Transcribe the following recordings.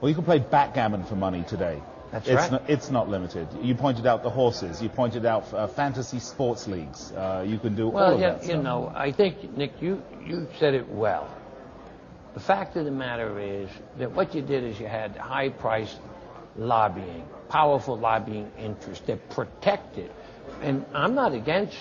Well, you can play backgammon for money today. That's right. It's not limited. You pointed out the horses. You pointed out fantasy sports leagues. You can do all of that stuff. You know, I think, Nick, you said it well. The fact of the matter is that what you did is you had high-priced lobbying, powerful lobbying interests that protected. And I'm not against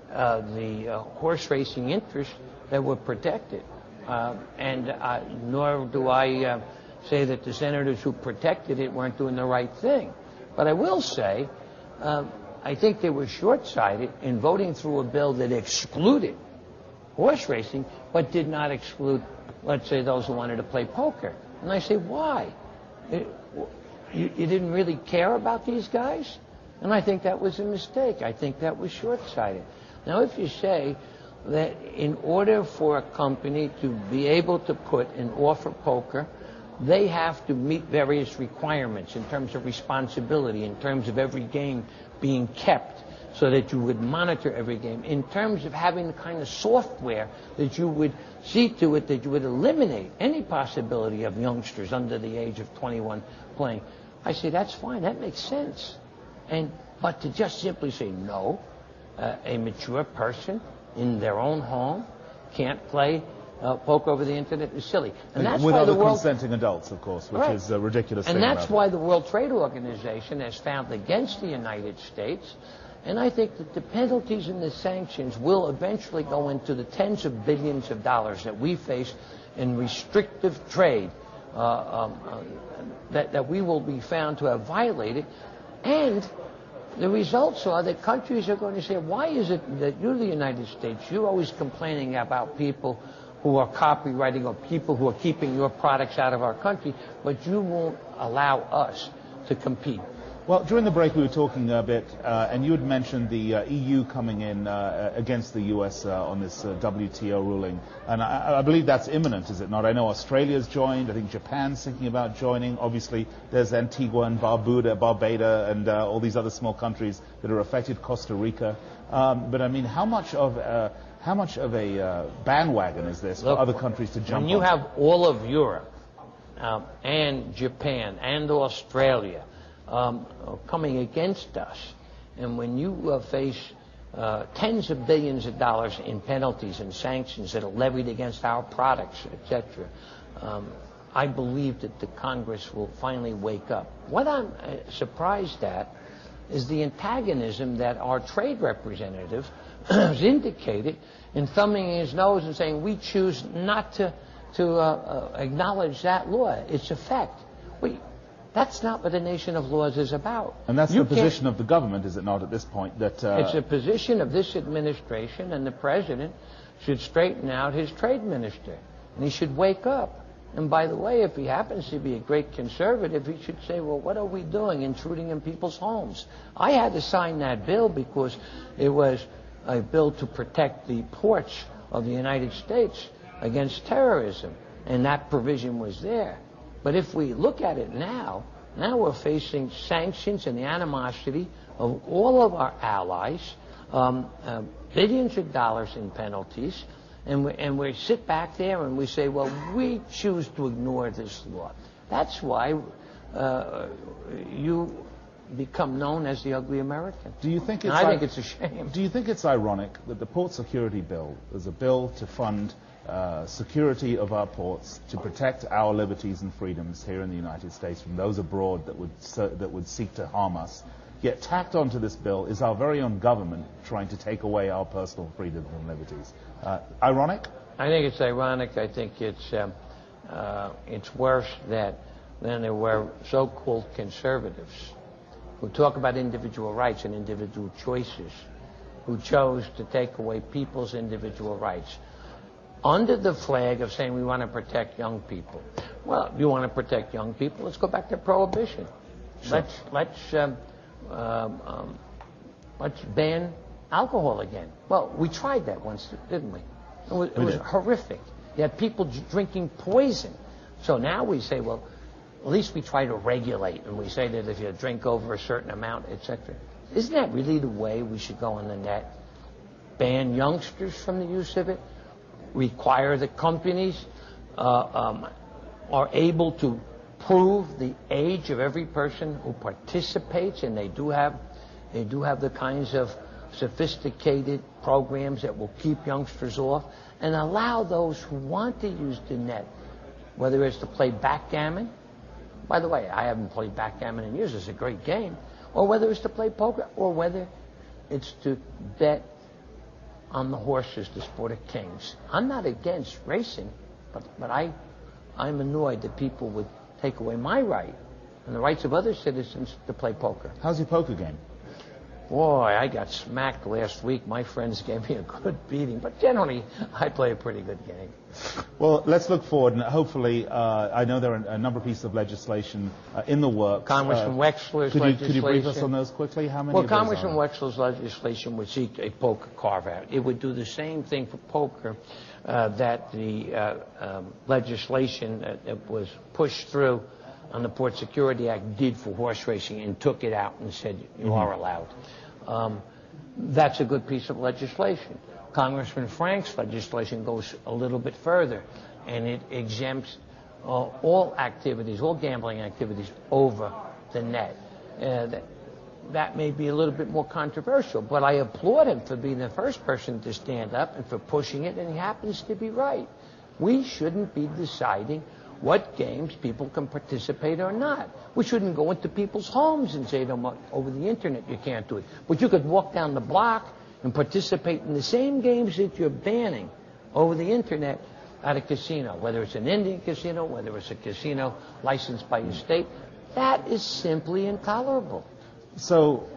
the horse racing interests that were protected. Nor do I say that the senators who protected it weren't doing the right thing. But I will say, I think they were short-sighted in voting through a bill that excluded horse racing, but did not exclude, let's say, those who wanted to play poker. And I say, why? You didn't really care about these guys? And I think that was a mistake. I think that was short-sighted. Now, if you say that in order for a company to be able to put and offer poker, they have to meet various requirements in terms of responsibility, in terms of every game being kept so that you would monitor every game, in terms of having the kind of software that you would see to it that you would eliminate any possibility of youngsters under the age of 21 playing. I say that's fine, that makes sense. But to just simply say no, a mature person in their own home can't play poker over the internet is silly. And that's with why other the world, consenting adults, of course, which is a ridiculous thing. And that's why the World Trade Organization has found against the United States. And I think that the penalties and the sanctions will eventually go into the tens of billions of dollars that we face in restrictive trade that we will be found to have violated. And the results are that countries are going to say, why is it that you, the United States, you're always complaining about people who are copywriting or people who are keeping your products out of our country, but you won't allow us to compete? Well, during the break we were talking a bit, and you had mentioned the EU coming in against the US on this WTO ruling, and I believe that's imminent, is it not? I know Australia's joined, I think Japan's thinking about joining, obviously there's Antigua and Barbuda, and all these other small countries that are affected, Costa Rica, but I mean, how much of a bandwagon is this for other countries to jump on? When you have all of Europe and Japan and Australia coming against us, and when you face tens of billions of dollars in penalties and sanctions that are levied against our products, etc., I believe that the Congress will finally wake up. What I'm surprised at is the antagonism that our trade representative has indicated in thumbing his nose and saying we choose not to acknowledge that law, its effect. That's not what the nation of laws is about. And that's the position of the government, is it not, at this point? That it's a position of this administration, and the president should straighten out his trade minister, and he should wake up. And by the way, if he happens to be a great conservative, he should say, well, what are we doing intruding in people's homes? I had to sign that bill because it was a bill to protect the ports of the United States against terrorism, and that provision was there. But if we look at it now we're facing sanctions and the animosity of all of our allies, billions of dollars in penalties, and we sit back there and we say, well, we choose to ignore this law. That's why you become known as the ugly American. Do you think I think it's a shame. Do you think it's ironic that the Port Security Bill is a bill to fund security of our ports, to protect our liberties and freedoms here in the United States from those abroad that would seek to harm us, yet tacked onto this bill is our very own government trying to take away our personal freedoms and liberties? Ironic? I think it's ironic. I think it's worse than there were so-called conservatives who talk about individual rights and individual choices, who chose to take away people's individual rights under the flag of saying we want to protect young people. Well, if you want to protect young people, let's go back to prohibition. Sure. Let's ban alcohol again. Well, we tried that once, didn't we? It was horrific. You had people drinking poison. So now we say, well, at least we try to regulate, and we say that if you drink over a certain amount, etc. Isn't that really the way we should go on the net? Ban youngsters from the use of it? Require that companies are able to prove the age of every person who participates, and they do have the kinds of sophisticated programs that will keep youngsters off, and allow those who want to use the net, whether it's to play backgammon. By the way, I haven't played backgammon in years. It's a great game. Or whether it's to play poker, or whether it's to bet on the horses, the sport of kings. I'm not against racing, but I'm annoyed that people would take away my right and the rights of other citizens to play poker. How's your poker game? Boy, I got smacked last week. My friends gave me a good beating, but generally I play a pretty good game. Well, let's look forward, and hopefully, I know there are a number of pieces of legislation in the works. Congressman Wexler's legislation. Could you brief us on those quickly? How many? Well, Congressman Wexler's legislation would seek a poker carve-out. It would do the same thing for poker that the legislation that was pushed through on the Port Security Act did for horse racing, and took it out and said you are allowed. That's a good piece of legislation. Congressman Frank's legislation goes a little bit further, and it exempts all activities, all gambling activities over the net. That may be a little bit more controversial, but I applaud him for being the first person to stand up and for pushing it, and he happens to be right. We shouldn't be deciding what games people can participate or not. We shouldn't go into people's homes and say to them, over the internet you can't do it. But you could walk down the block and participate in the same games that you're banning over the internet at a casino, whether it's an Indian casino, whether it's a casino licensed by your state. That is simply intolerable. So,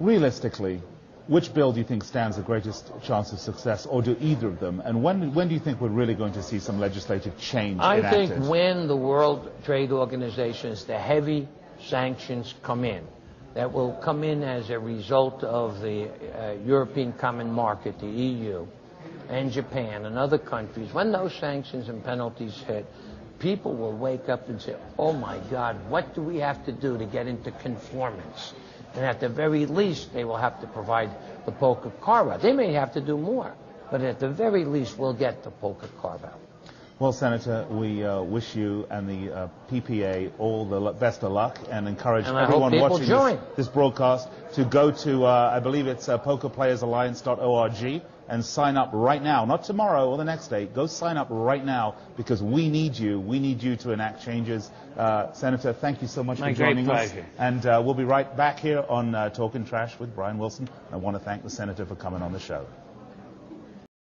realistically, which bill do you think stands the greatest chance of success, or do either of them? And when do you think we're really going to see some legislative change enacted? I think when the World Trade Organization's, the heavy sanctions come in, that will come in as a result of the European Common Market, the EU, and Japan and other countries, when those sanctions and penalties hit, people will wake up and say, oh my God, what do we have to do to get into conformance? And at the very least, they will have to provide the poker carve-out. They may have to do more, but at the very least, we'll get the poker carve-out. Well, Senator, we wish you and the PPA all the best of luck, and encourage everyone watching this broadcast to go to, I believe it's pokerplayersalliance.org, and sign up right now. Not tomorrow or the next day. Go sign up right now, because we need you. We need you to enact changes. Senator, thank you so much for joining us. And we'll be right back here on Talkin' Trash with Brian Wilson. I want to thank the Senator for coming on the show.